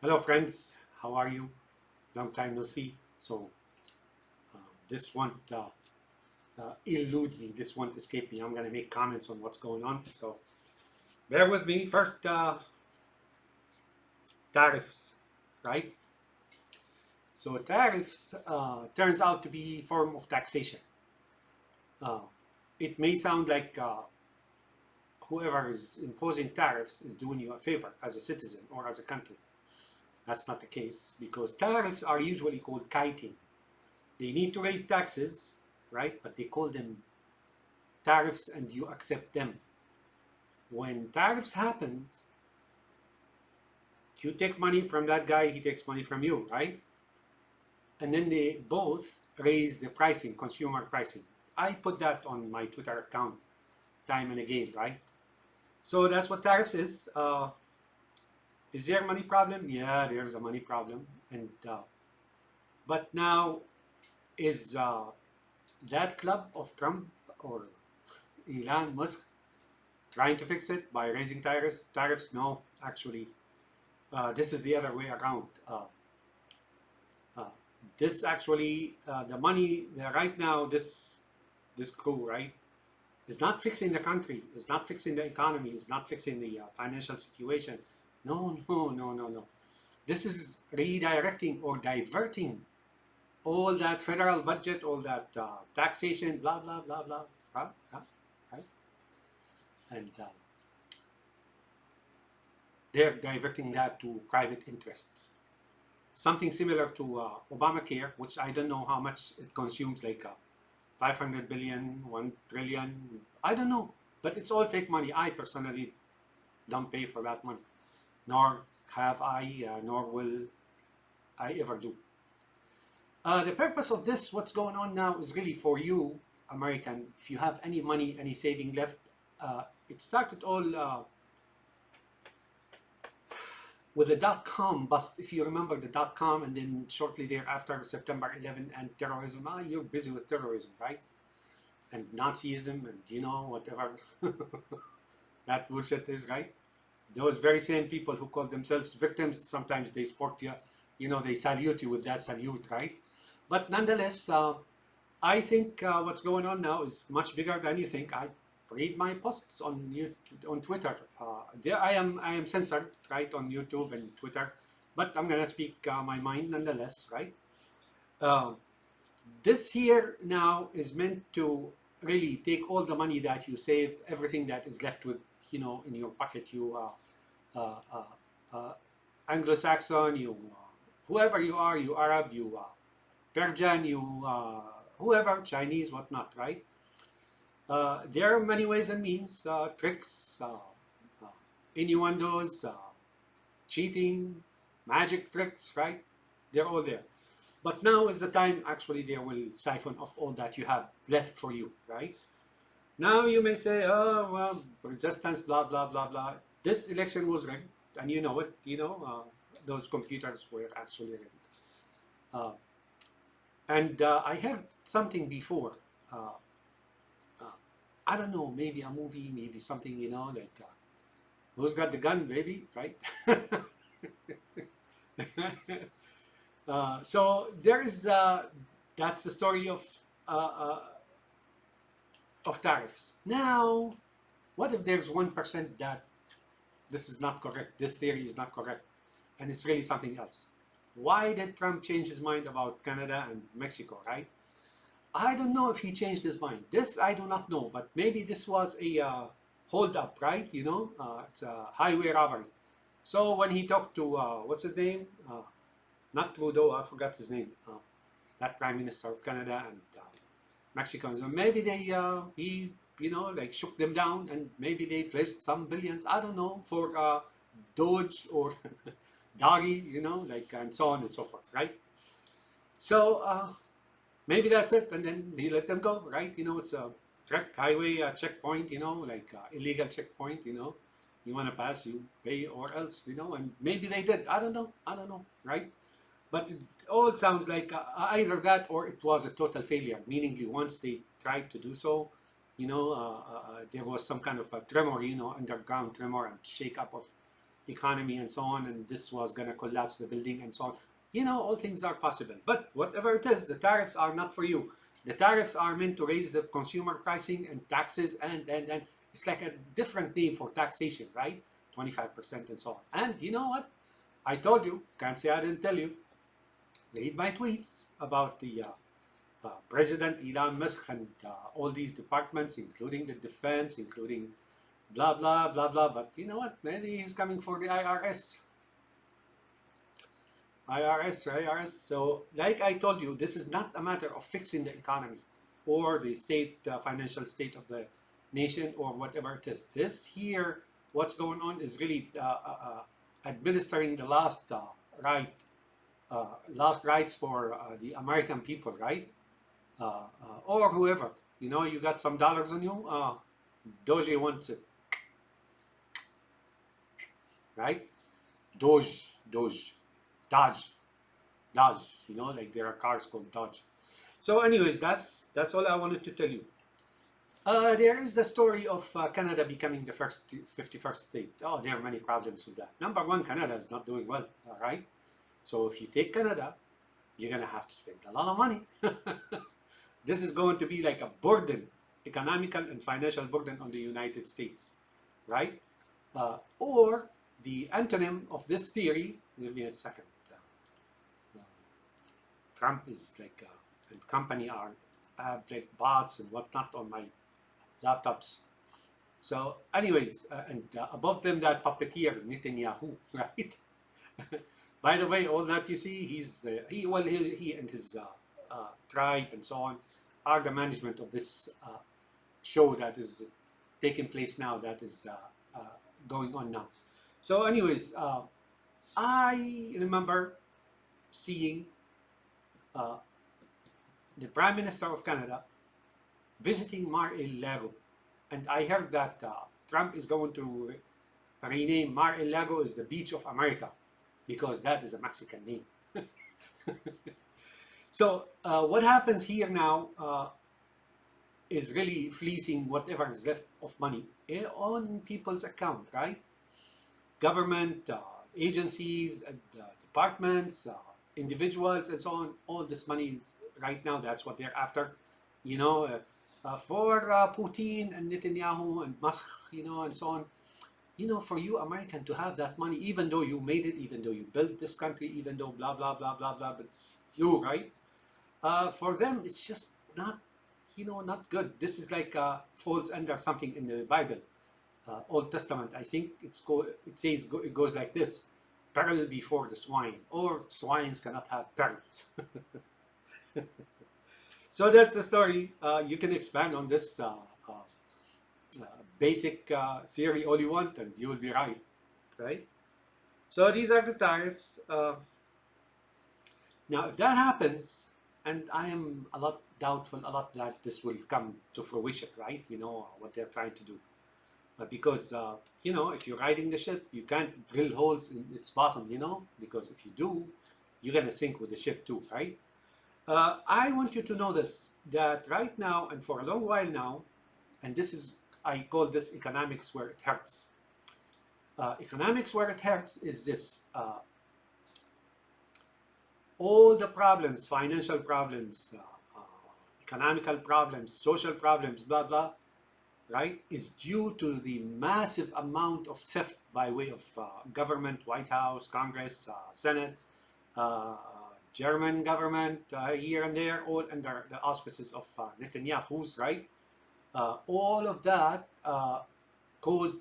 Hello, friends. How are you? Long time no see. So this won't elude me. This won't escape me. I'm going to make comments on what's going on. So bear with me. First, tariffs, right? So tariffs turns out to be a form of taxation. Uh, it may sound like whoever is imposing tariffs is doing you a favor as a citizen or as a country. That's not the case because tariffs are usually called kiting. They need to raise taxes, right? But they call them tariffs and you accept them. When tariffs happen, you take money from that guy, he takes money from you, right? And then they both raise the pricing, consumer pricing. I put that on my Twitter account time and again, right? So that's what tariffs is. Is there a money problem? Yeah, there's a money problem. And but now is that club of Trump or Elon Musk trying to fix it by raising tariffs? Tariffs? No, actually, this is the other way around. Uh, this actually, the money right now, this crew, right, is not fixing the country, is not fixing the economy, is not fixing the financial situation. No, no, no, no, no. This is redirecting or diverting all that federal budget, all that taxation, blah blah blah blah, right? And they're diverting that to private interests. Something similar to Obamacare, which I don't know how much it consumes, like 500 billion, 1 trillion, I don't know. But it's all fake money. I personally don't pay for that money, nor have I, nor will I ever do. The purpose of this, what's going on now, is really for you, American. If you have any money, any saving left, it started all with the dot-com bust, if you remember the dot-com, and then shortly thereafter, September 11 and terrorism. You're busy with terrorism, right? And Nazism and, whatever that bullshit is, right? Those very same people who call themselves victims, sometimes they sport you, they salute you with that salute, right? But nonetheless, I think what's going on now is much bigger than you think. I read my posts on YouTube, on Twitter. There I am censored, right, on YouTube and Twitter, but I'm gonna speak my mind nonetheless, right? Uh, this here now is meant to really take all the money that you saved, everything that is left with, in your pocket, you Anglo-Saxon, you whoever you are, you Arab, you Persian, you whoever, Chinese, whatnot, right? There are many ways and means, tricks, innuendos, cheating, magic tricks, right? They're all there. But now is the time, actually, they will siphon off all that you have left for you, right? Now you may say, oh, well, resistance, blah, blah, blah, blah. This election was rigged, and you know it, those computers were actually rigged. Uh, and I heard something before. Uh, uh, I don't know, maybe a movie, maybe something, like who's got the gun, baby, right? So there is that's the story of tariffs. Now, what if there's 1% that this is not correct, this theory is not correct, and it's really something else? Why did Trump change his mind about Canada and Mexico, right? I don't know if he changed his mind. This I do not know, but maybe this was a hold up, right? It's a highway robbery. So when he talked to what's his name? Not Trudeau, I forgot his name. That Prime Minister of Canada and Mexico. So maybe he like shook them down, and maybe they placed some billions. I don't know, for Doge or Doggy, like, and so on and so forth, right? So maybe that's it, and then he let them go, right? It's a highway checkpoint, like illegal checkpoint, you want to pass, you pay, or else, and maybe they did. I don't know, right? But it all sounds like either that or it was a total failure, meaning once they tried to do so, there was some kind of a tremor, underground tremor and shake up of economy and so on, and this was going to collapse the building and so on. All things are possible. But whatever it is, the tariffs are not for you. The tariffs are meant to raise the consumer pricing and taxes, and it's like a different name for taxation, right? 25% and so on. And you know what? I told you, can't say I didn't tell you. Read my tweets about the President Elon Musk and all these departments, including the defense, including blah, blah, blah, blah. But you know what? Maybe he's coming for the IRS. IRS. So, like I told you, this is not a matter of fixing the economy or the financial state of the nation or whatever it is. This here, what's going on is really administering the last rights for the American people, right? Or whoever. You got some dollars on you. Doge wants it, right? Dodge. Dodge, like there are cars called Dodge. So anyways, that's all I wanted to tell you. There is the story of Canada becoming the 51st state. Oh, there are many problems with that. Number one, Canada is not doing well, all right? So if you take Canada, you're going to have to spend a lot of money. This is going to be like a burden, economical and financial burden on the United States, right? Or the antonym of this theory, give me a second. Trump is like, and company have like bots and whatnot on my laptops. So, anyways, and above them that puppeteer Netanyahu, right? By the way, all that you see, he and his tribe and so on are the management of this show that is taking place now, that is going on now. So, anyways, I remember seeing the Prime Minister of Canada visiting Mar-a-Lago, and I heard that Trump is going to rename Mar-a-Lago as the Beach of America because that is a Mexican name. So what happens here now is really fleecing whatever is left of money on people's account, right? Government, agencies, departments, individuals, and so on. All this money right now, that's what they're after. For Putin and Netanyahu and Musk, and so on. For you, American, to have that money, even though you made it, even though you built this country, even though blah, blah, blah, blah, blah, but it's you, right? For them, it's just not, not good. This is like falls under something in the Bible, Old Testament. I think it says it goes like this: peril before the swine, or swines cannot have perils. So that's the story. You can expand on this basic theory all you want, and you will be right. So these are the tariffs. Now, if that happens, and I am a lot doubtful that this will come to fruition, right? What they're trying to do. Because, if you're riding the ship, you can't drill holes in its bottom, because if you do, you're going to sink with the ship too, right? I want you to know this, that right now and for a long while now, and I call this economics where it hurts. Economics where it hurts is this. All the problems, financial problems, economical problems, social problems, blah, blah, right, is due to the massive amount of theft by way of government, White House, Congress, Senate, German government, here and there, all under the auspices of Netanyahu's, right? All of that caused,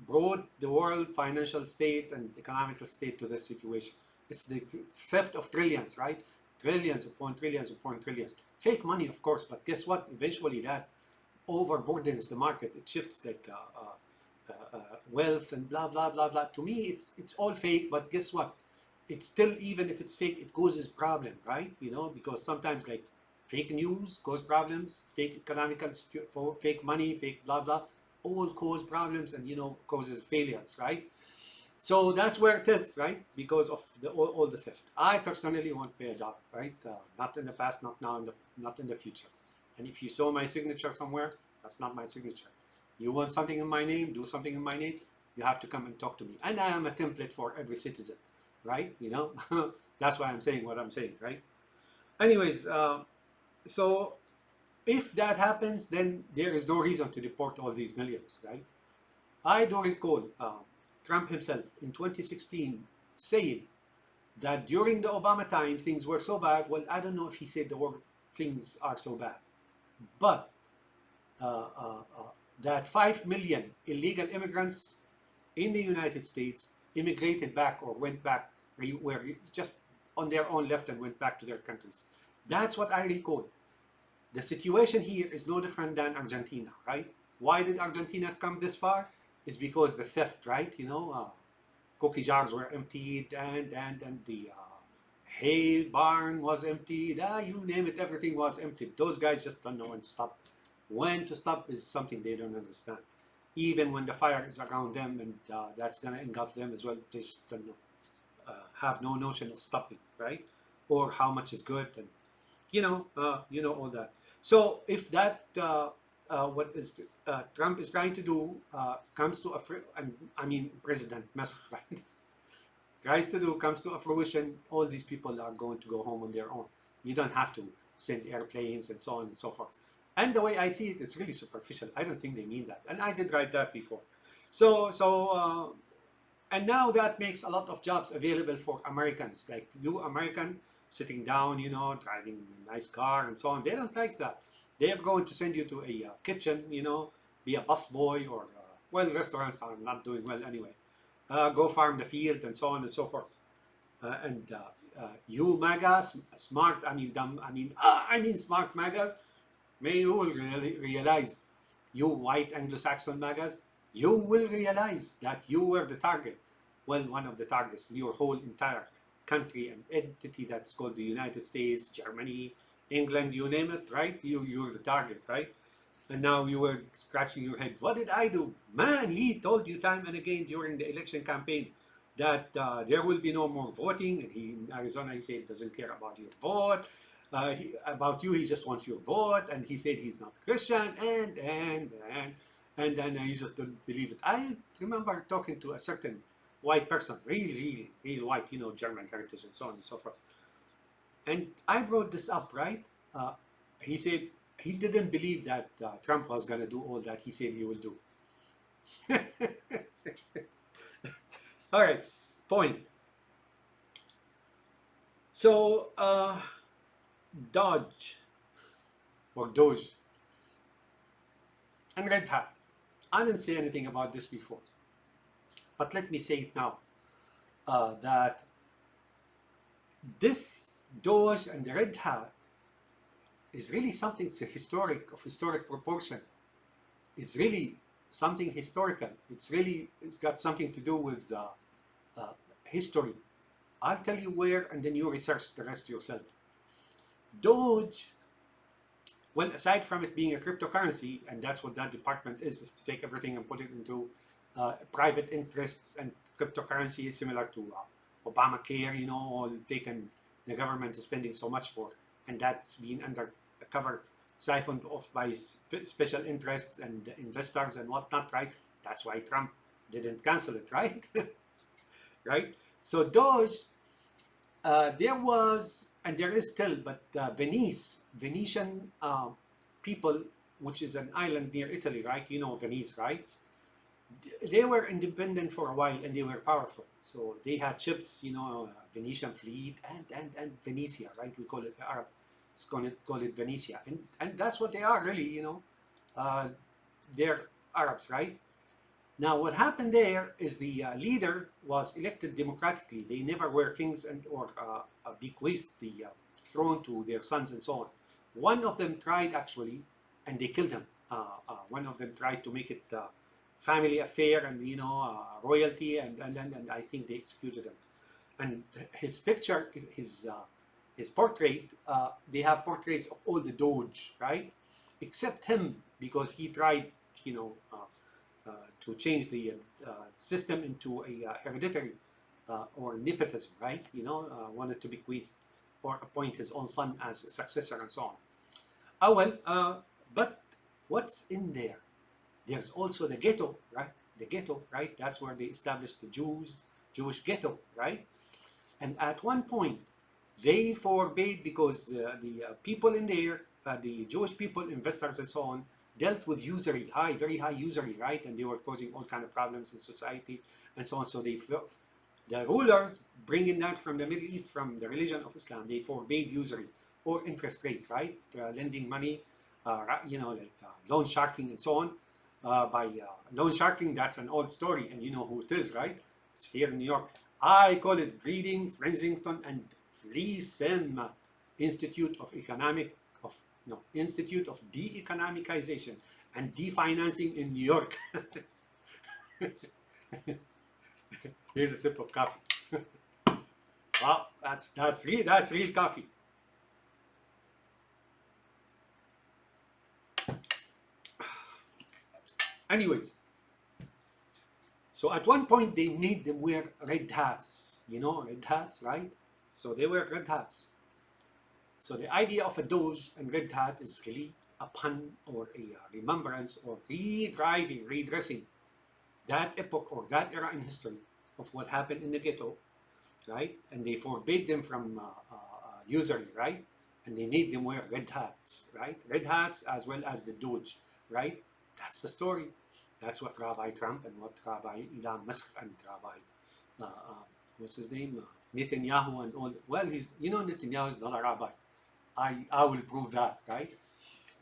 brought the world financial state and economical state to this situation. It's the theft of trillions, right? Trillions upon trillions upon trillions. Fake money, of course, but guess what? Eventually that overburdens the market. It shifts like wealth and blah, blah, blah, blah. To me, it's all fake, but guess what? It's still, even if it's fake, it causes problem, right? Because sometimes like fake news cause problems, fake fake money, fake blah, blah, all cause problems and, causes failures, right? So that's where it is, right? Because of all the theft. I personally won't pay $1, right? Not in the past, not now, not in the future. And if you saw my signature somewhere, that's not my signature. You want something in my name, do something in my name. You have to come and talk to me. And I am a template for every citizen, right? You know, that's why I'm saying what I'm saying, right? Anyways, so if that happens, then there is no reason to deport all these millions, right? I do recall Trump himself in 2016 saying that during the Obama time things were so bad. Well, I don't know if he said the word things are so bad, but uh, uh, uh, that 5 million illegal immigrants in the United States immigrated back or went back, were just on their own left and went back to their countries. That's what I recall. The situation here is no different than Argentina, right? Why did Argentina come this far? It's because the theft, right? Cookie jars were emptied, and the hay barn was emptied. You name it, everything was emptied. Those guys just don't know when to stop. When to stop is something they don't understand. Even when the fire is around them and that's going to engulf them as well, they just don't know. Have no notion of stopping, right? Or how much is good, and all that. So if that what is Trump is trying to do comes to and I mean President Musk, right? Tries to do comes to a fruition, all these people are going to go home on their own. You don't have to send airplanes and so on and so forth. And the way I see it, it's really superficial. I don't think they mean that. And I did write that before. And now that makes a lot of jobs available for Americans, like you American sitting down, driving a nice car and so on. They don't like that. They are going to send you to a kitchen, be a busboy or, well, restaurants are not doing well anyway. Go farm the field and so on and so forth. You MAGAs, smart, I mean dumb, I mean smart MAGAs, may you will realize, you white Anglo-Saxon MAGAs, you will realize that you were the target. Well, one of the targets, your whole entire country and entity that's called the United States, Germany, England, you name it, right? You're the target, right? And now you were scratching your head. What did I do? Man, he told you time and again during the election campaign that there will be no more voting. And in Arizona, he said doesn't care about your vote. About you, he just wants your vote. And he said he's not Christian. And then you just don't believe it. I remember talking to a certain white person, really, really white, German heritage and so on and so forth. And I brought this up, right? He said he didn't believe that Trump was going to do all that he said he will do. All right, point. So, Doge and Red Hat. I didn't say anything about this before, but let me say it now. That this Doge and the Red Hat is really something. It's of historic proportion. It's really something historical. It's got something to do with history. I'll tell you where, and then you research the rest yourself. Doge, well, aside from it being a cryptocurrency, and that's what that department is to take everything and put it into private interests, and cryptocurrency is similar to Obamacare, all taken, the government is spending so much for, and that's been under a cover, siphoned off by special interests and investors and whatnot, right? That's why Trump didn't cancel it, right? Right? So Doge, there was, and there is still, but Venetian people, which is an island near Italy, right? You know Venice, right? They were independent for a while and they were powerful. So they had ships, Venetian fleet and Venetia, right? We call it Arab. Let's call it Venetia. And that's what they are really, they're Arabs, right? Now, what happened there is the leader was elected democratically. They never were kings or bequeathed the throne to their sons and so on. One of them tried actually, and they killed him. One of them tried to make it family affair and royalty, and I think they executed him. And his picture, his portrait, they have portraits of all the Doge, right? Except him, because he tried, to change the system into a hereditary or nepotism, right? Wanted to bequeath or appoint his own son as a successor and so on. But what's in there? There's also the Ghetto, right? the ghetto, right? That's where they established the Jewish ghetto, right? And at one point, they forbade because the people in there, the Jewish people, investors and so on, dealt with usury, very high usury, right? And they were causing all kind of problems in society and so on. So the rulers, bringing that from the Middle East, from the religion of Islam, they forbade usury or interest rate, right? Lending money, like loan sharking and so on. By loan sharking, that's an old story, and you know who it is, right? It's here in New York. I call it Breeding, Frensington, and Friesen Institute of Economic of no Institute of De-Economicization and Definancing in New York. Here's a sip of coffee. Wow, that's real coffee. Anyways, so at one point they made them wear red hats. You know, red hats, right? So they wear red hats. So the idea of a Doge and red hat is really a pun or a remembrance or redressing that epoch or that era in history of what happened in the ghetto, right? And they forbade them from usury, right? And they made them wear red hats, right? Red hats as well as the Doge, right? That's the story. That's what Rabbi Trump and what Rabbi Elon Musk and Rabbi, what's his name? Netanyahu and all. Well, Netanyahu is not a rabbi. I will prove that, right?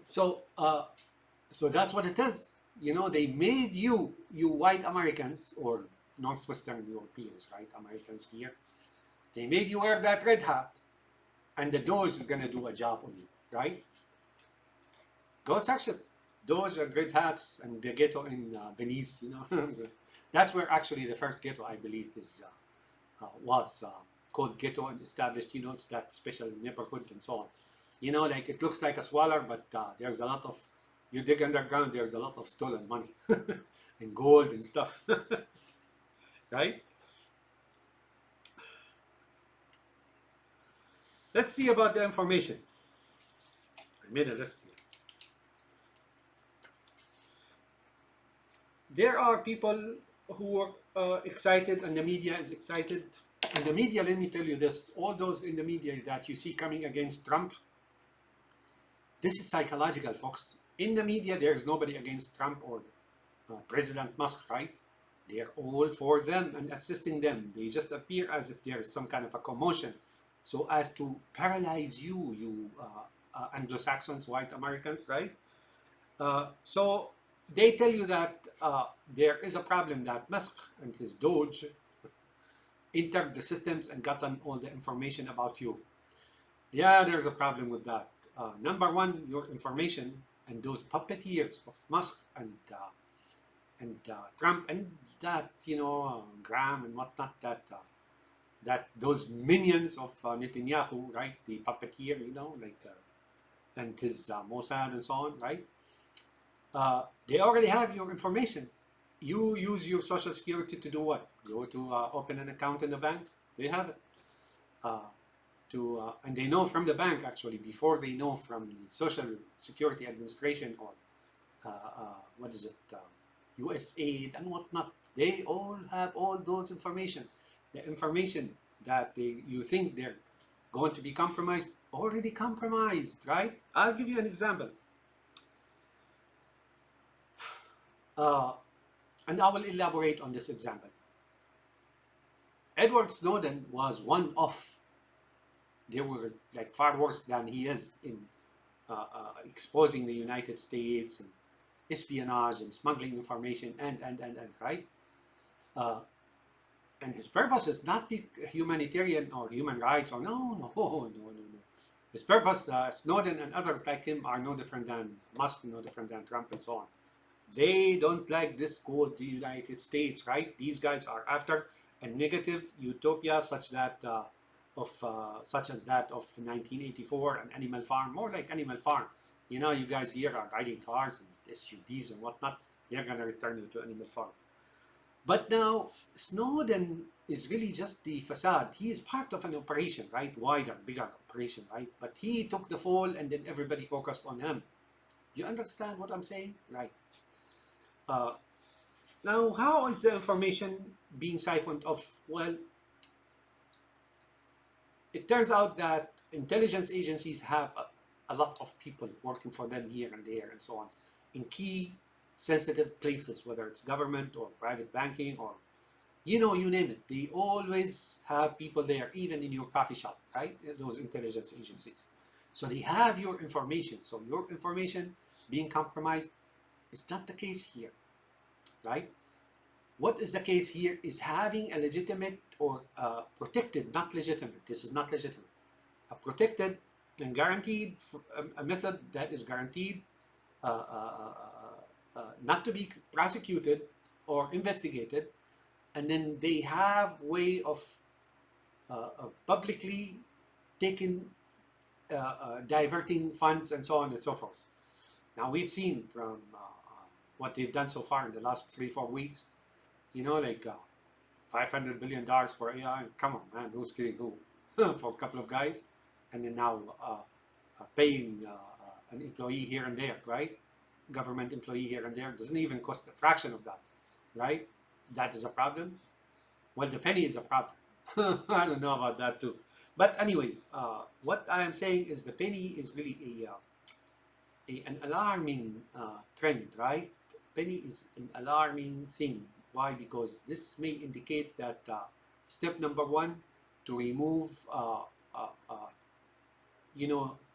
So, so that's what it is. They made you white Americans or Northwestern Europeans, right? Americans here. They made you wear that red hat, and the Doge is going to do a job on you, right? Go search it. Doge and red hats and the ghetto in Venice, That's where actually the first ghetto, I believe, was called Ghetto and established. It's that special neighborhood and so on. Like it looks like a swaller, but there's a lot of, you dig underground, there's a lot of stolen money and gold and stuff, right? Let's see about the information. I made a list here. There are people who are excited, and the media is excited. And the media, let me tell you this, all those in the media that you see coming against Trump, this is psychological, folks. In the media, there's nobody against Trump or President Musk, right? They're all for them and assisting them. They just appear as if there is some kind of a commotion, so as to paralyze you Anglo-Saxons, white Americans, right? So they tell you that there is a problem that Musk and his Doge entered the systems and gotten all the information about you. Yeah, there's a problem with that. Number one, your information and those puppeteers of Musk and Trump and that, Graham and whatnot, that those minions of Netanyahu, right? The puppeteer, and his Mossad and so on, right? They already have your information. You use your social security to do what? Go to open an account in the bank. They have it. And they know from the bank, actually, before they know from the Social Security Administration or USAID and whatnot. They all have all those information. The information that you think they're going to be compromised, already compromised, right? I'll give you an example. And I will elaborate on this example. Edward Snowden was one of, they were like far worse than he is in exposing the United States and espionage and smuggling information and right? And his purpose is not be humanitarian or human rights or no. His purpose, Snowden and others like him are no different than Musk, no different than Trump and so on. They don't like this called the United States, right? These guys are after a negative utopia such as that of 1984, an Animal Farm, more like Animal Farm. You guys here are riding cars and SUVs and whatnot. They're gonna return you to Animal Farm. But now Snowden is really just the facade. He is part of an operation, right? Wider, bigger operation, right? But he took the fall, and then everybody focused on him. You understand what I'm saying, right? Now, how is the information being siphoned off? Well, it turns out that intelligence agencies have a lot of people working for them here and there and so on in key sensitive places, whether it's government or private banking or you name it. They always have people there, even in your coffee shop, right? Those intelligence agencies. So they have your information. So your information being compromised is not the case here, right? What is the case here is having a legitimate or protected, not legitimate. This is not legitimate. A protected and guaranteed, a method that is guaranteed not to be prosecuted or investigated, and then they have way of publicly taking, diverting funds and so on and so forth. Now we've seen from what they've done so far in the last 3-4 weeks, like $500 billion for AI. Come on, man, who's kidding who? For a couple of guys, and then now paying an employee here and there, right? Government employee here and there doesn't even cost a fraction of that, right? That is a problem. Well, the penny is a problem. I don't know about that too. But anyways, what I am saying is the penny is really an alarming trend, right? Penny is an alarming thing. Why? Because this may indicate that step number one, to remove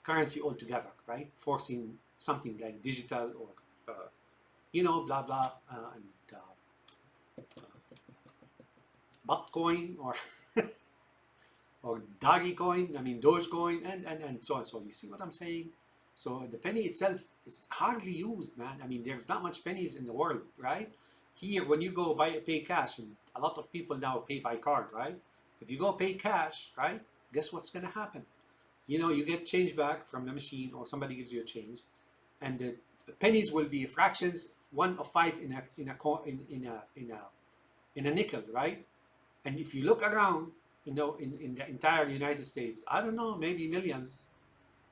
currency altogether, right? Forcing something like digital or blah blah and Bitcoin or or Dogecoin, I mean Dogecoin, and so on. So you see what I'm saying? So the penny itself is hardly used, man. I mean, there's not much pennies in the world, right? Here, when you go pay cash, and a lot of people now pay by card, right? If you go pay cash, right, guess what's gonna happen? You get change back from the machine, or somebody gives you a change, and the pennies will be fractions, 1 of 5 in a nickel, right? And if you look around, in the entire United States, I don't know, maybe millions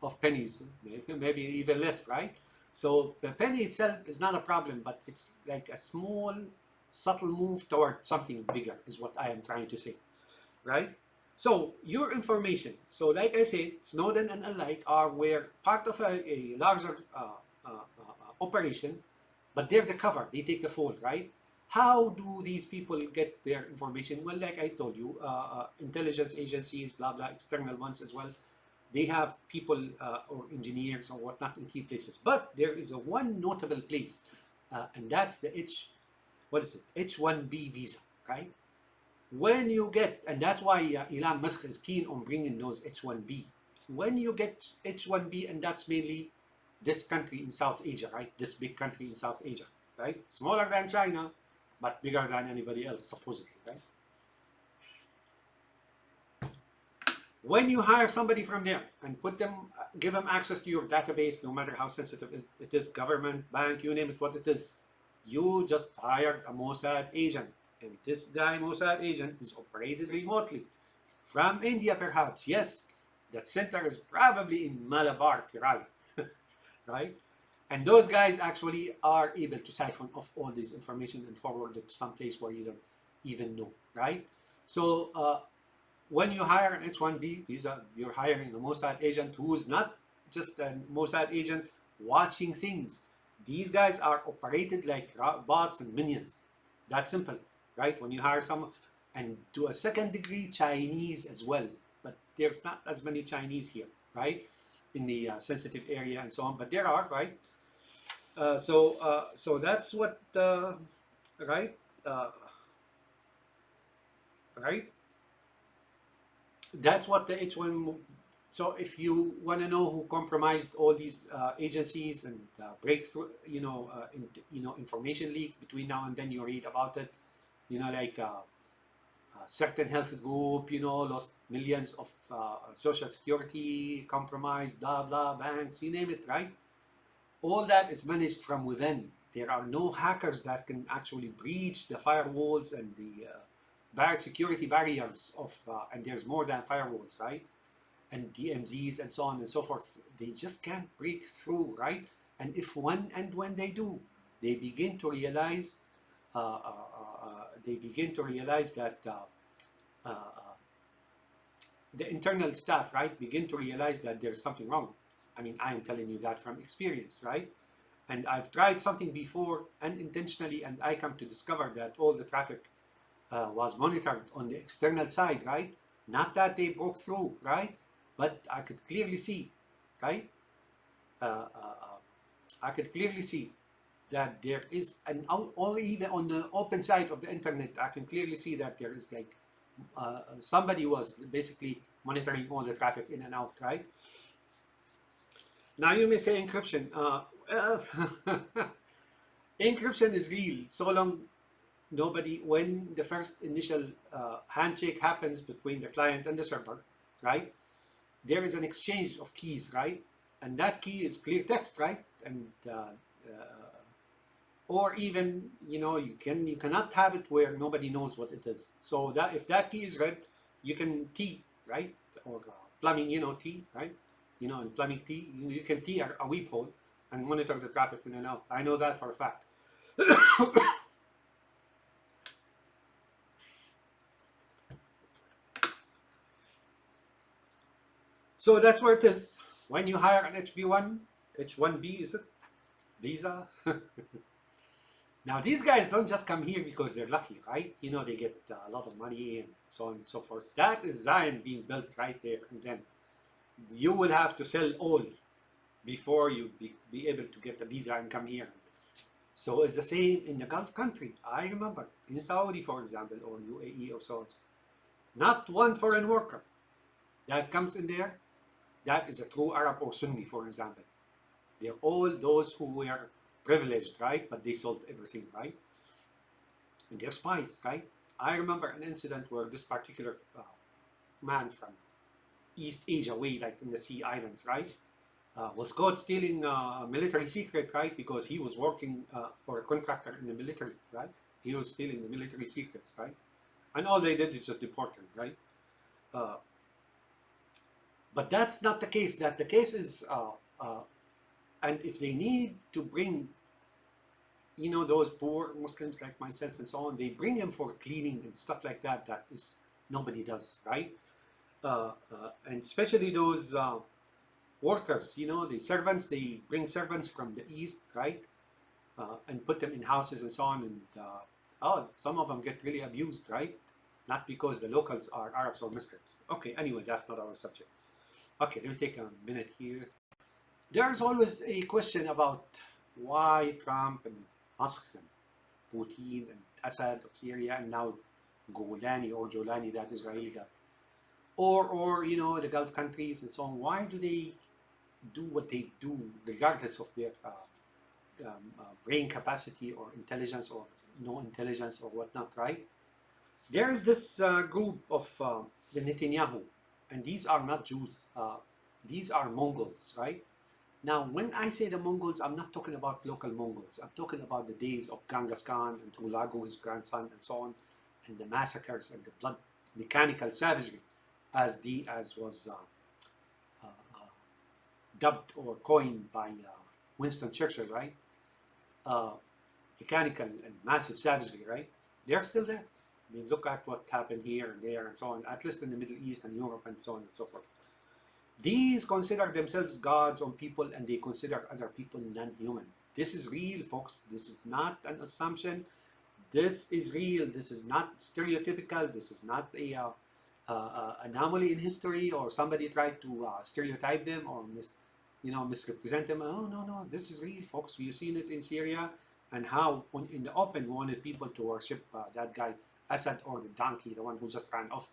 of pennies, maybe even less, right? So the penny itself is not a problem, but it's like a small, subtle move toward something bigger, is what I am trying to say, right? So your information. So like I said, Snowden and alike were part of a larger operation, but they're the cover. They take the fall, right? How do these people get their information? Well, like I told you, intelligence agencies, blah blah, external ones as well. They have people or engineers or whatnot in key places. But there is a one notable place, and that's the H-1B visa, right? When you get, and that's why Elon Musk is keen on bringing those H-1B. When you get H-1B, and that's mainly this country in South Asia, right? This big country in South Asia, right? Smaller than China, but bigger than anybody else, supposedly, right? When you hire somebody from there and give them access to your database, no matter how sensitive it is, government, bank, you name it, what it is, you just hired a Mossad agent. And this guy, Mossad agent, is operated remotely from India, perhaps. Yes, that center is probably in Malabar, Kerala, right? And those guys actually are able to siphon off all this information and forward it to some place where you don't even know, right? So when you hire an H-1B visa, you're hiring a Mossad agent who is not just a Mossad agent watching things. These guys are operated like bots and minions. That's simple, right? When you hire someone, and to a second degree, Chinese as well. But there's not as many Chinese here, right? In the sensitive area and so on. But there are, right? So that's what, right? Right? That's what the H1. So if you want to know who compromised all these agencies and breaks through, information leak between now and then, you read about it. Like a certain health group, lost millions of social security, compromised, blah blah, banks, you name it, right? All that is managed from within. There are no hackers that can actually breach the firewalls and the security barriers and there's more than firewalls, right? And DMZs and so on and so forth. They just can't break through, right? And when they do, they begin to realize they begin to realize that the internal staff, right, begin to realize that there's something wrong. I mean, I am telling you that from experience, right? And I've tried something before unintentionally, and I come to discover that all the traffic was monitored on the external side, right? Not that they broke through, right? But I could clearly see, right? Uh, uh, uh, I could clearly see that there is an, or even on the open side of the internet, I can clearly see that there is like somebody was basically monitoring all the traffic in and out, right? Now you may say encryption. Encryption is real so long when the first initial handshake happens between the client and the server, right? There is an exchange of keys, right? And that key is clear text, right? And or even you cannot have it where nobody knows what it is. So that if that key is read, you can T, right? Or plumbing, T, right? In plumbing T, you can T a weep hole and monitor the traffic in and out. I know that for a fact. So that's where it is. When you hire an HB1, H1B, is it? Visa. Now, these guys don't just come here because they're lucky, right? They get a lot of money and so on and so forth. That is Zion being built right there. And then you will have to sell all before you be able to get a visa and come here. So it's the same in the Gulf country. I remember in Saudi, for example, or UAE or so on. Not one foreign worker that comes in there, that is a true Arab or Sunni, for example. They're all those who were privileged, right? But they sold everything, right? And they're spies, right? I remember an incident where this particular man from East Asia, way like in the Sea Islands, right, was caught stealing a military secret, right? Because he was working for a contractor in the military, right? He was stealing the military secrets, right? And all they did is just deport him, right? But that's not the case. That the case is, and if they need to bring, those poor Muslims like myself and so on, they bring them for cleaning and stuff like that. That is nobody does, right? And especially those workers, the servants. They bring servants from the east, right, and put them in houses and so on. And some of them get really abused, right? Not because the locals are Arabs or Muslims. Okay, anyway, that's not our subject. Okay, let me take a minute here. There's always a question about why Trump and Musk and Putin and Assad of Syria and now Jolani, that Israeli guy, or the Gulf countries and so on. Why do they do what they do, regardless of their brain capacity or intelligence or no intelligence or whatnot, right? There is this group of the Netanyahu, and these are not Jews. These are Mongols, right? Now, when I say the Mongols, I'm not talking about local Mongols. I'm talking about the days of Genghis Khan and Tulagu, his grandson, and so on, and the massacres and the blood mechanical savagery, as was dubbed or coined by Winston Churchill, right? Mechanical and massive savagery, right? They're still there. I mean, look at what happened here and there and so on, at least in the Middle East and Europe and so on and so forth. These consider themselves gods on people, and they consider other people non-human. This is real, folks. This is not an assumption. This is real. This is not stereotypical. This is not a anomaly in history, or somebody tried to stereotype them or misrepresent them. Oh, no. This is real, folks. We've seen it in Syria, and how in the open wanted people to worship that guy Assad, or the donkey, the one who just ran off,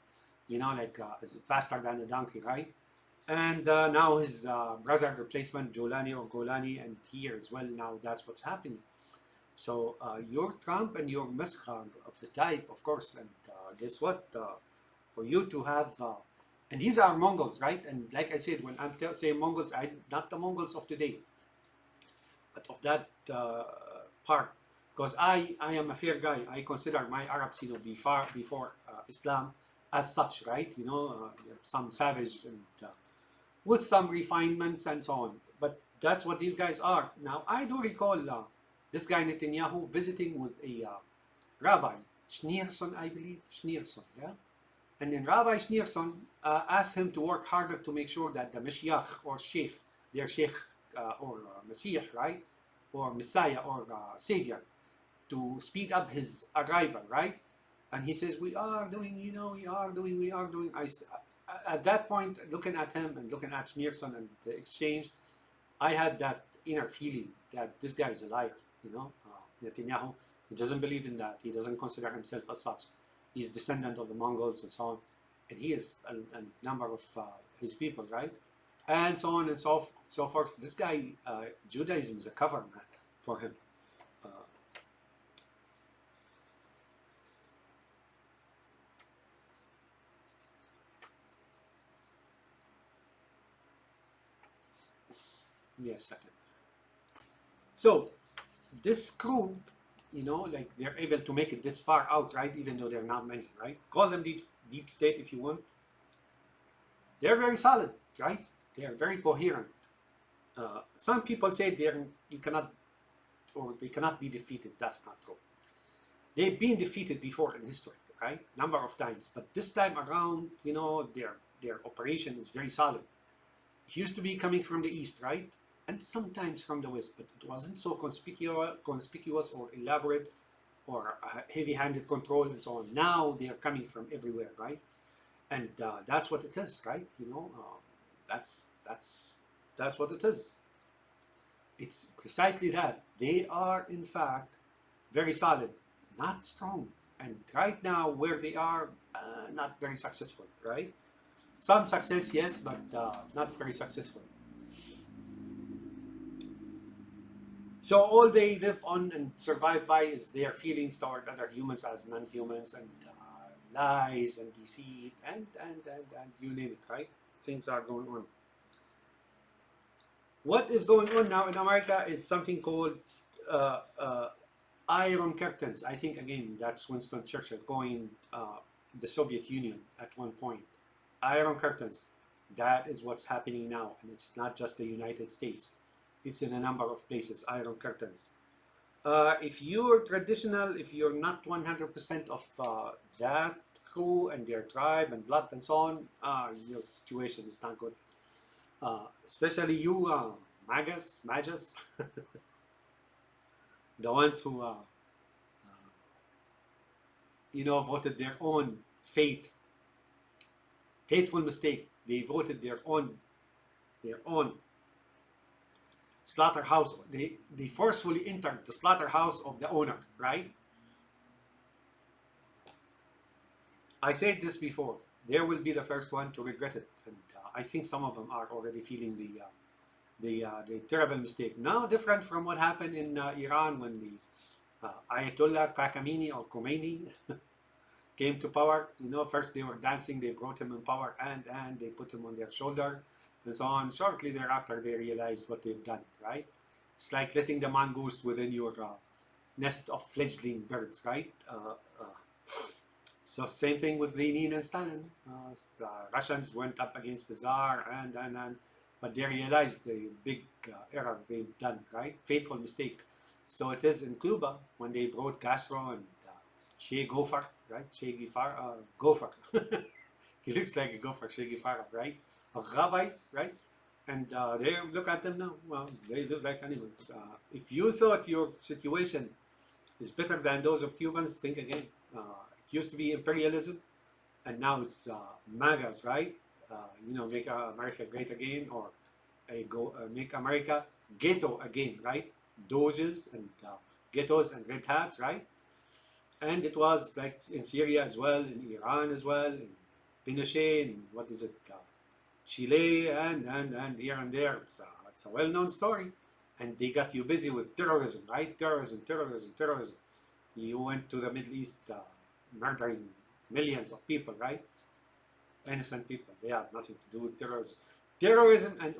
is faster than the donkey, right? And now his brother replacement, Jolani or Golani, and here as well, now that's what's happening. So you're Trump and you're Musk of the type, of course, and guess what? For you to have, and these are Mongols, right? And like I said, when I'm saying Mongols, not the Mongols of today, but of that part. Because I am a fair guy. I consider my Arabs, before Islam as such, right? Some savage and with some refinements and so on. But that's what these guys are. Now, I do recall this guy Netanyahu visiting with a Rabbi Schneerson, I believe, Schneerson, yeah? And then Rabbi Schneerson asked him to work harder to make sure that the Mashiach or Sheikh, their Sheikh or Messiah, right? Or Messiah or Savior, to speed up his arrival, right? And he says, we are doing, we are doing, we are doing. At that point, looking at him and looking at Schneerson and the exchange, I had that inner feeling that this guy is a liar, Netanyahu. He doesn't believe in that. He doesn't consider himself as such. He's descendant of the Mongols and so on. And he is a number of his people, right? And so on and so forth. This guy, Judaism is a cover, man, for him. Uh, yes, second. So this crew, like they're able to make it this far out, right? Even though they're not many, right? Call them deep state if you want. They're very solid, right? They are very coherent. Some people say you cannot, or they cannot be defeated. That's not true. They've been defeated before in history, right? Number of times, but this time around, their operation is very solid. It used to be coming from the east, right? And sometimes from the west, but it wasn't so conspicuous or elaborate or heavy-handed control and so on. Now they are coming from everywhere, right? And that's what it is, right? That's what it is. It's precisely that. They are, in fact, very solid, not strong. And right now, where they are, not very successful, right? Some success, yes, but not very successful. So all they live on and survive by is their feelings toward other humans as non-humans, and lies and deceit and you name it, right? Things are going on. What is going on now in America is something called iron curtains. I think, again, that's Winston Churchill going the Soviet Union at one point. Iron curtains. That is what's happening now. And it's not just the United States. It's in a number of places, iron curtains. If you're traditional, if you're not 100% of that crew and their tribe and blood and so on, your situation is not good. Especially you, magus, the ones who, voted their own fate, fateful mistake. They voted their own slaughterhouse. They forcefully entered the slaughterhouse of the owner, right? I said this before. They will be the first one to regret it, and I think some of them are already feeling the terrible mistake. Now, different from what happened in Iran when the Ayatollah Khomeini came to power. First they were dancing, they brought him in power, and they put him on their shoulder, and so on. Shortly thereafter, they realized what they've done, right? It's like letting the mongoose within your nest of fledgling birds, right? So same thing with Lenin and Stalin. Russians went up against the Tsar, and but they realized the big error they've done, right? Fateful mistake. So it is in Cuba when they brought Castro and Che Gopher, right? Che Guevara, Gopher. He looks like a gopher, Che Guevara, right? Rabbis, right? And they look at them now. Well, they live like animals. If you thought your situation is better than those of Cubans, think again. It used to be imperialism, and now it's MAGAs, right? Make America great again, or make America ghetto again, right? Doges and ghettos and red hats, right? And it was like in Syria as well, in Iran as well, in Pinochet, and what is it, Chile, and here and there. It's a well-known story. And they got you busy with terrorism, right? Terrorism. You went to the Middle East murdering millions of people, right? Innocent people. They have nothing to do with terrorism. Terrorism and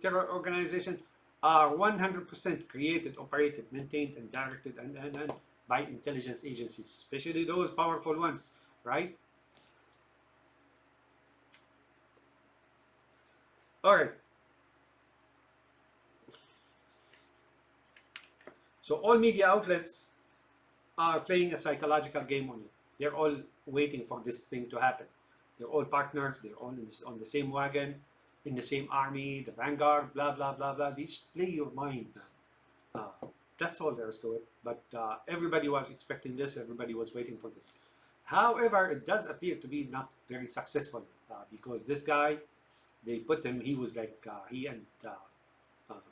terror organization are 100% created, operated, maintained, and directed and by intelligence agencies, especially those powerful ones, right? All right. So all media outlets are playing a psychological game on you. They're all waiting for this thing to happen. They're all partners. They're all on the same wagon, in the same army, the vanguard, blah, blah, blah, blah. They just play your mind, man. That's all there is to it. But everybody was expecting this. Everybody was waiting for this. However, it does appear to be not very successful because this guy, they put him, he was like, he and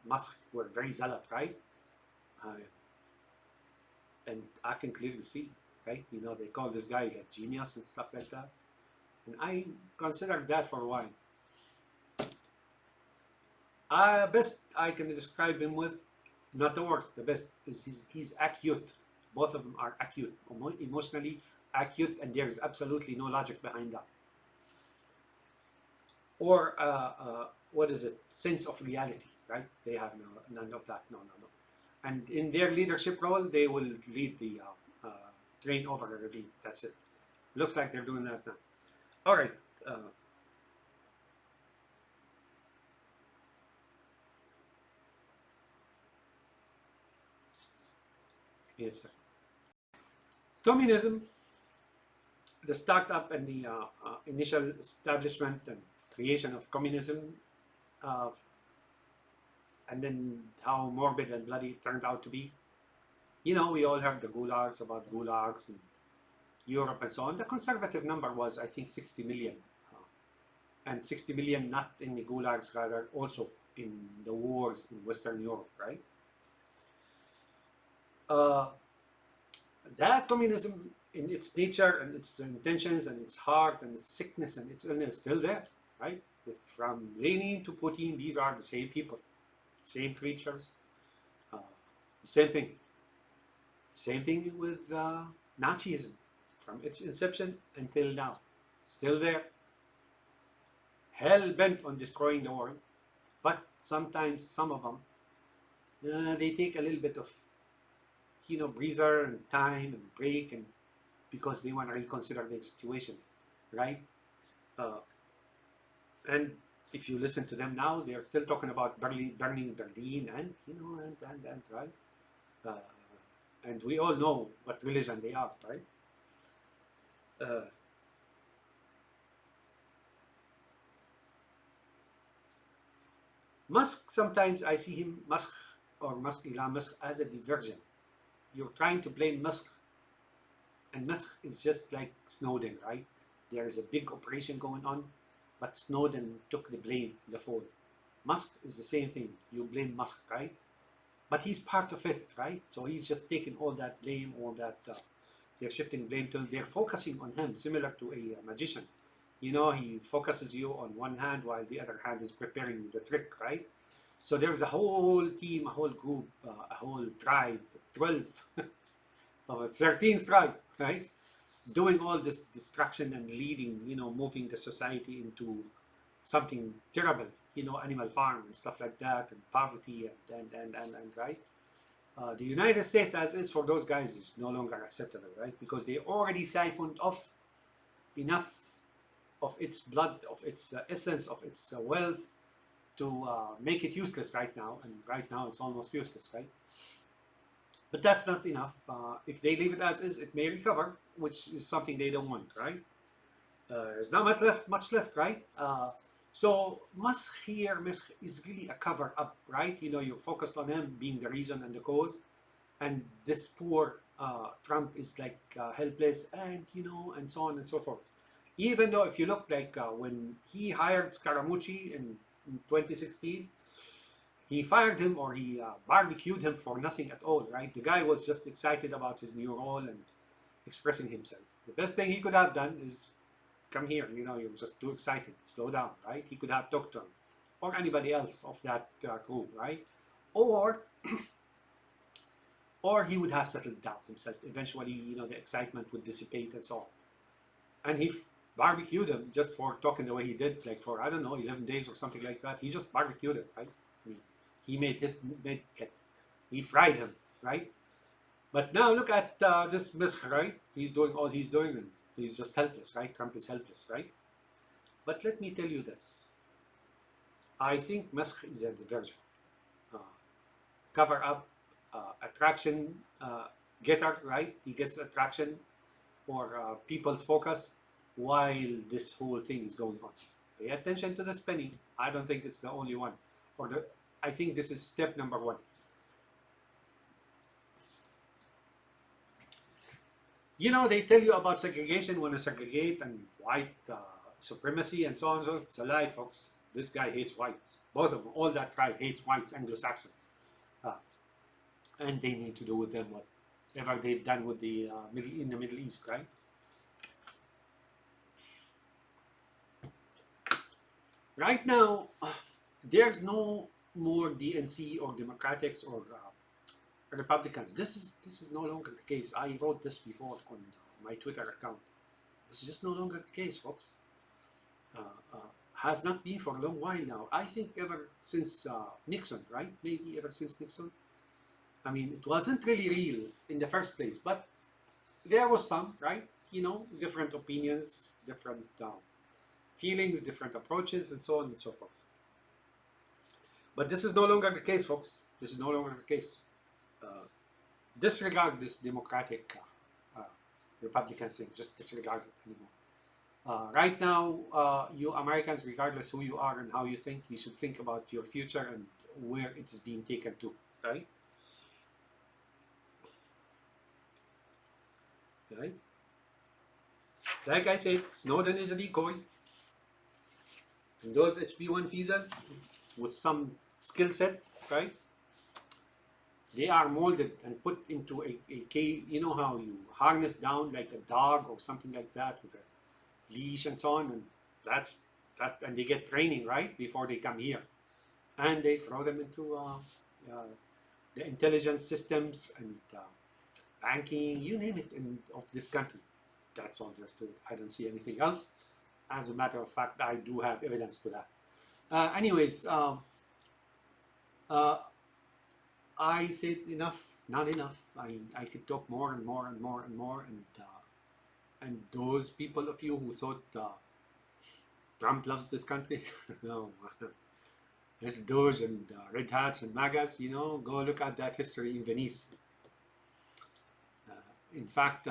Musk were very zealot, right? Uh, and I can clearly see, right? You know, they call this guy like genius and stuff like that. And I considered that for a while. Best I can describe him with, not the worst, the best is he's acute. Both of them are acute, emotionally acute, and there's absolutely no logic behind that. Or what is it? Sense of reality, right? They have none of that. No, no, no. And in their leadership role, they will lead the train over a ravine. That's it. Looks like they're doing that now. All right. Yes, sir. Communism, the startup and the initial establishment and creation of communism, uh, and then how morbid and bloody it turned out to be. You know, we all heard the gulags about gulags in Europe and so on. The conservative number was, I think, 60 million. And 60 million not in the gulags, rather also in the wars in Western Europe, right? Uh, that communism in its nature and its intentions and its heart and its sickness and its illness still there, right? From Lenin to Putin, these are the same people, same creatures, uh, same thing. Same thing with Nazism, from its inception until now, still there, hell bent on destroying the world. But sometimes some of them, they take a little bit of, you know, breather and time and break, and because they want to reconsider the situation, right? And if you listen to them now, they're still talking about burning Berlin, and you know, and right. Uh, and we all know what religion they are, right? Uh, Musk, sometimes I see him, Elon Musk, as a diversion. You're trying to blame Musk, and Musk is just like Snowden, right? There is a big operation going on, but Snowden took the blame, the fall. Musk is the same thing. You blame Musk, right? But he's part of it, right? So he's just taking all that blame, all that, they're shifting blame to, they're focusing on him, similar to a magician. You know, he focuses you on one hand while the other hand is preparing the trick, right? So there's a whole team, a whole group, a whole tribe, 12, 13th tribe, right? Doing all this destruction and leading, you know, moving the society into something terrible, you know, animal farm and stuff like that, and poverty, and right? The United States, as is for those guys, is no longer acceptable, right? Because they already siphoned off enough of its blood, of its essence, of its wealth to make it useless right now. And right now it's almost useless, right? But that's not enough. If they leave it as is, it may recover, which is something they don't want, right? There's not much left, right? So Musk is really a cover up, right? You know, you're focused on him being the reason and the cause, and this poor Trump is like helpless, and you know, and so on and so forth. Even though if you look like when he hired Scaramucci in 2016, he fired him, or he barbecued him for nothing at all, right? The guy was just excited about his new role and expressing himself. The best thing he could have done is come here, you know, you're just too excited, slow down, right? He could have talked to him, or anybody else of that crew, right? Or or he would have settled down himself. Eventually, you know, the excitement would dissipate and so on. And he barbecued him just for talking the way he did, like for, I don't know, 11 days or something like that. He just barbecued him, right? I mean, he he fried him, right? But now look at this Musk, right? He's doing all he's doing, and he's just helpless, right? Trump is helpless, right? But let me tell you this. I think Musk is a diversion. Uh, Cover up, attraction, getter, right? He gets attraction or people's focus while this whole thing is going on. Pay attention to the spending. I don't think it's the only one. I think this is step number one. You know, they tell you about segregation when to segregate and white supremacy and so on. So it's a lie, folks. This guy hates whites. Both of them, all that tribe hates whites, Anglo-Saxon. Uh, and they need to do with them whatever they've done with the in the Middle East, right? Right now, there's no more DNC or Democrats or Republicans. This is no longer the case. I wrote this before on my Twitter account. This is just no longer the case, folks. Uh, uh, has not been for a long while now. I think ever since Nixon, right? Maybe ever since Nixon. I mean, it wasn't really real in the first place, but there was some, right? You know, different opinions, different feelings, different approaches, and so on and so forth. But this is no longer the case, folks. This is no longer the case. Disregard this Democratic Republican thing. Just disregard it anymore. Right now, you Americans, regardless who you are and how you think, you should think about your future and where it is being taken to, right? Right? Like I said, Snowden is a decoy. And those HB1 visas with some skill set, right? They are molded and put into a cage. You know how you harness down like a dog or something like that with a leash and so on, and that's and they get training right before they come here, and they throw them into the intelligence systems and banking, you name it, of this country. That's all there's to it. I don't see anything else. As a matter of fact, I do have evidence to that. Anyways. I said enough, not enough. I could talk more and more and more and more. And those people of you who thought Trump loves this country, no, there's Doge and Red Hats and MAGAs, you know, go look at that history in Venice. In fact,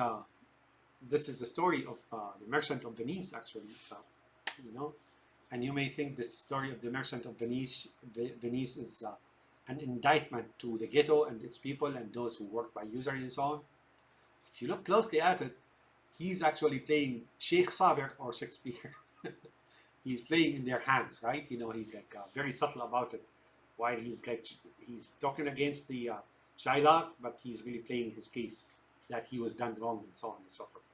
this is the story of the Merchant of Venice, actually, you know. And you may think the story of the Merchant of Venice is an indictment to the ghetto and its people and those who work by usury and so on. If you look closely at it, he's actually playing Sheikh Sabir or Shakespeare. He's playing in their hands, right? You know, he's like very subtle about it. While he's talking against the Shylock, but he's really playing his case that he was done wrong and so on and so forth.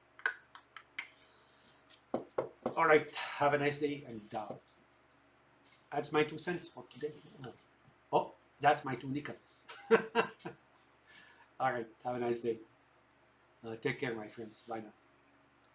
All right, have a nice day, and that's my 2 cents for today. Oh, that's my 2 nickels. All right, have a nice day. Take care, my friends. Bye now.